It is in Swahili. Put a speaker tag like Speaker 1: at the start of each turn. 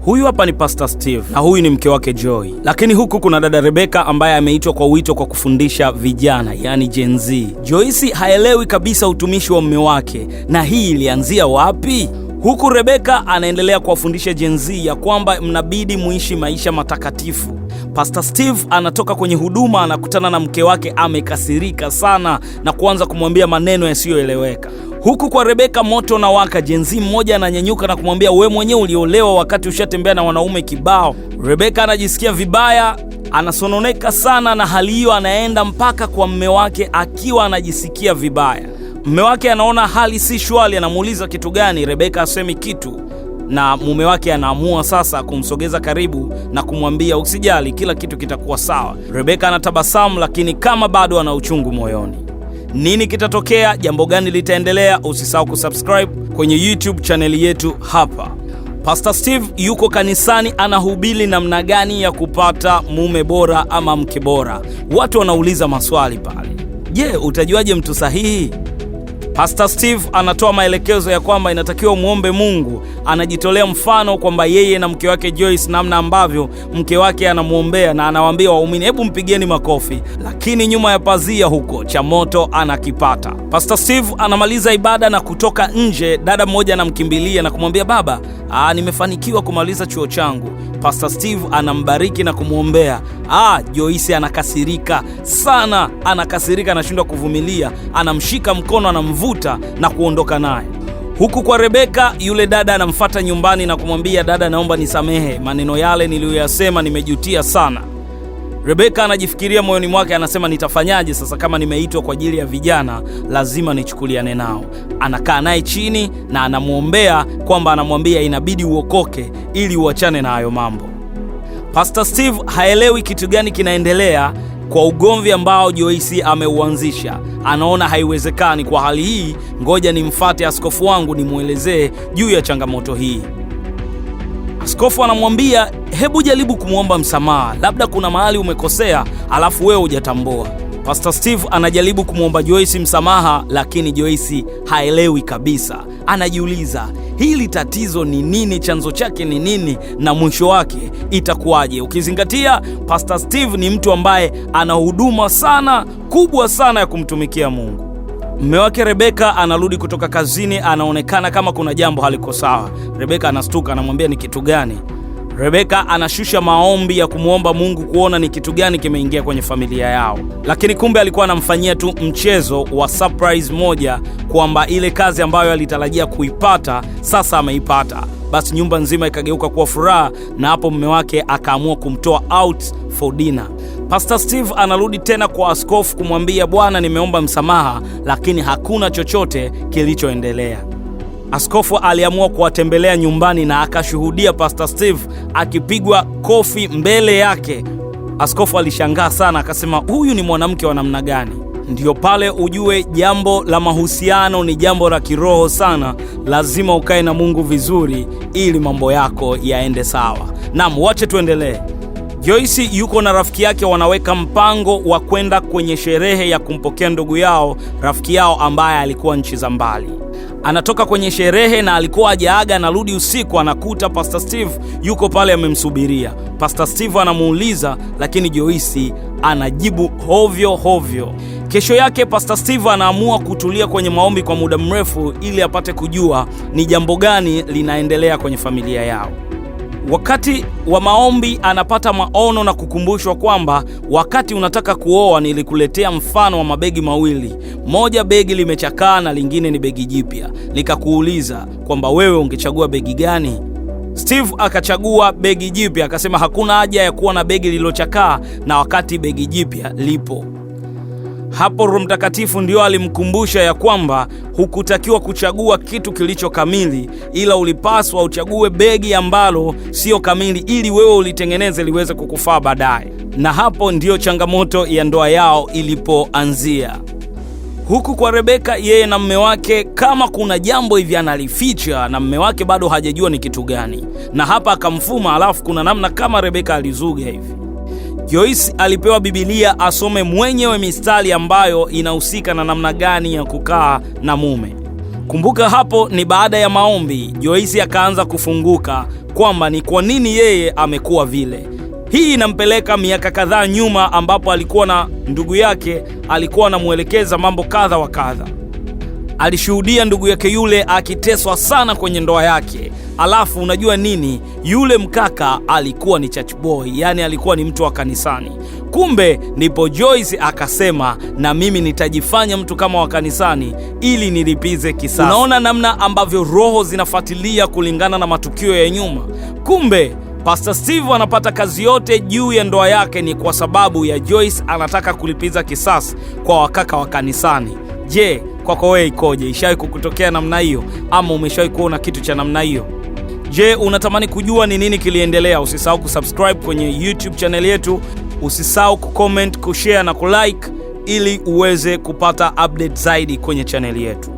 Speaker 1: Huyu hapa ni Pastor Steve na huyu ni mke wake Joy. Lakini huku kuna dada Rebecca ambaye ameitwa kwa wito kwa kufundisha vijana, yani Gen Z. Joyce haelewi kabisa utumishi wa mume wake, na hii ilianzia wapi? Huku Rebecca anaendelea kuwafundisha Gen Z ya kwamba mnabidi muishi maisha matakatifu. Pastor Steve anatoka kwenye huduma, anakutana na mke wake amekasirika sana na kuanza kumwambia maneno yasiyoeleweka. Huku kwa Rebecca moto na waka. Gen Z mmoja ananyanyuka na kumwambia, wewe mwenyewe uliolewa wakati ushatembea na wanaume kibao. Rebecca anajisikia vibaya, anasononeka sana, na hali hiyo anaenda mpaka kwa mume wake akiwa anajisikia vibaya. Mume wake anaona hali si shwari, anamuuliza kitu gani. Rebecca asemi kitu, na mume wake anaamua sasa kumsogeza karibu na kumwambia usijali, kila kitu kitakuwa sawa. Rebecca anatabasamu, lakini kama bado ana uchungu moyoni. Nini kitatokea? Jambo gani litaendelea? Usisahau kusubscribe kwenye YouTube channel yetu hapa. Pastor Steve yuko kanisani, anahubiri namna gani ya kupata mume bora ama mke bora. Watu wanauliza maswali pale. Je, utajuaje mtu sahihi? Pastor Steve anatoa maelekezo ya kwamba inatakiwa muombe Mungu. Anajitolea mfano kwamba yeye na mke wake Joyce, namna ambavyo mke wake anamuombea, na anawaambia waumini, hebu mpigieni makofi. Lakini nyuma ya pazia huko cha moto anakipata. Pastor Steve anamaliza ibada na kutoka nje. Dada mmoja anamkimbilia na kumwambia, baba, nimefanikiwa kumaliza chuo changu. Pastor Steve anambariki na kumuombea. Joyce anakasirika sana, anashindwa kuvumilia, anamshika mkono, anamvuta na kuondoka naye. Huku kwa Rebecca, yule dada anamfuata nyumbani na kumwambia, dada, naomba nisamehe, maneno yale niliyoyasema nimejutia sana. Rebecca anajifikiria moyoni mwake, anasema nitafanyaje sasa kama nimeitwa kwa ajili ya vijana, lazima nichukuliane nao. Anakaa naye chini na anamuombea kwamba, anamwambia inabidi uokoke ili uachane na hayo mambo. Pastor Steve haelewi kitu gani kinaendelea kwa ugomvi ambao Joyce ameuanzisha. Anaona haiwezekani kwa hali hii, ngoja nimfuate askofu wangu nimuelezee juu ya changamoto hii. Askofu anamwambia, hebu jaribu kumuomba msamaha, labda kuna mahali umekosea alafu wewe hujatambua. Pastor Steve anajaribu kumuomba Joyce msamaha, lakini Joyce haelewi kabisa. Anajiuliza, hili tatizo ni nini, chanzo chake ni nini, na mwisho wake itakuwaje? Ukizingatia Pastor Steve ni mtu ambaye ana huduma sana kubwa sana ya kumtumikia Mungu. Mume wake Rebecca anarudi kutoka kazini, anaonekana kama kuna jambo haliko sawa. Rebecca anastuka, anamwambia ni kitu gani? Rebecca anashusha maombi ya kumuomba Mungu kuona ni kitu gani kimeingia kwenye familia yao. Lakini kumbe alikuwa anamfanyia tu mchezo wa surprise moja, kwamba ile kazi ambayo alitarajia kuipata sasa ameipata. Basi nyumba nzima ikageuka kuwa furaha, na hapo mume wake akaamua kumtoa out for dinner. Pastor Steve anarudi tena kwa askofu kumwambia, bwana, nimeomba msamaha, lakini hakuna chochote kilichoendelea. Askofu aliamua kuwatembelea nyumbani na akashuhudia Pastor Steve akipigwa kofi mbele yake. Askofu alishangaa sana, akasema, huyu ni mwanamke wa namna gani? Ndio pale ujue jambo la mahusiano ni jambo la kiroho sana. Lazima ukae na Mungu vizuri ili mambo yako yaende sawa. Naam, wache tuendelee. Joyce yuko na rafiki yake, wanaweka mpango wa kwenda kwenye sherehe ya kumpokea ndugu yao, rafiki yao ambaye alikuwa nchi za mbali. Anatoka kwenye sherehe na alikuwa hajaaga, anarudi usiku, anakuta Pastor Steve yuko pale amemsubiria. Pastor Steve anamuuliza, lakini Joyce anajibu hovyo. Kesho yake Pastor Steve anaamua kutulia kwenye maombi kwa muda mrefu ili apate kujua ni jambo gani linaendelea kwenye familia yao. Wakati wa maombi anapata maono na kukumbushwa kwamba wakati unataka kuoa nilikuletea mfano wa mabegi mawili. Moja begi limechakaa na lingine ni begi jipya. Nikakuuliza kwamba wewe ungechagua begi gani? Steve akachagua begi jipya, akasema hakuna haja ya kuwa na begi lililochakaa na wakati begi jipya lipo. Hapo Roho Mtakatifu ndio alimkumbusha ya kwamba hukutakiwa kuchagua kitu kilicho kamili, ila ulipaswa uchague begi ambalo sio kamili ili wewe ulitengeneze liweze kukufaa baadaye. Na hapo ndio changamoto ya ndoa yao ilipoanzia. Huku kwa Rebecca, yeye na mume wake kama kuna jambo hivi analificha na mume wake bado hajajua ni kitu gani. Na hapa akamfuma, alafu kuna namna kama Rebecca alizuga hivi. Joyce alipewa Biblia asome mwenyewe mistari ambayo inahusika na namna gani ya kukaa na mume. Kumbuka hapo ni baada ya maombi, Joyce akaanza kufunguka kwamba ni kwa nini yeye amekuwa vile. Hii inampeleka miaka kadhaa nyuma, ambapo alikuwa na ndugu yake, alikuwa anamuelekeza mambo kadha wa kadha. Alishuhudia ndugu yake yule akiteswa sana kwenye ndoa yake. Alafu unajua nini? Yule mkaka alikuwa ni church boy, yani alikuwa ni mtu wa kanisani. Kumbe ndipo Joyce akasema, na mimi nitajifanya mtu kama wa kanisani ili nilipize kisasi. Unaona namna ambavyo roho zinafuatilia kulingana na matukio ya nyuma. Kumbe Pastor Steve anapata kazi yote juu ya ndoa yake ni kwa sababu ya Joyce anataka kulipiza kisasi kwa wakaka wa kanisani. Je, kwako wewe ikoje? Ishawahi kukutokea namna hiyo, ama umeshawahi kuona kitu cha namna hiyo? Je, unatamani kujua ni nini kiliendelea? Usisahau kusubscribe kwenye YouTube channel yetu. Usisahau kucomment, kushare na kulike ili uweze kupata update zaidi kwenye channel yetu.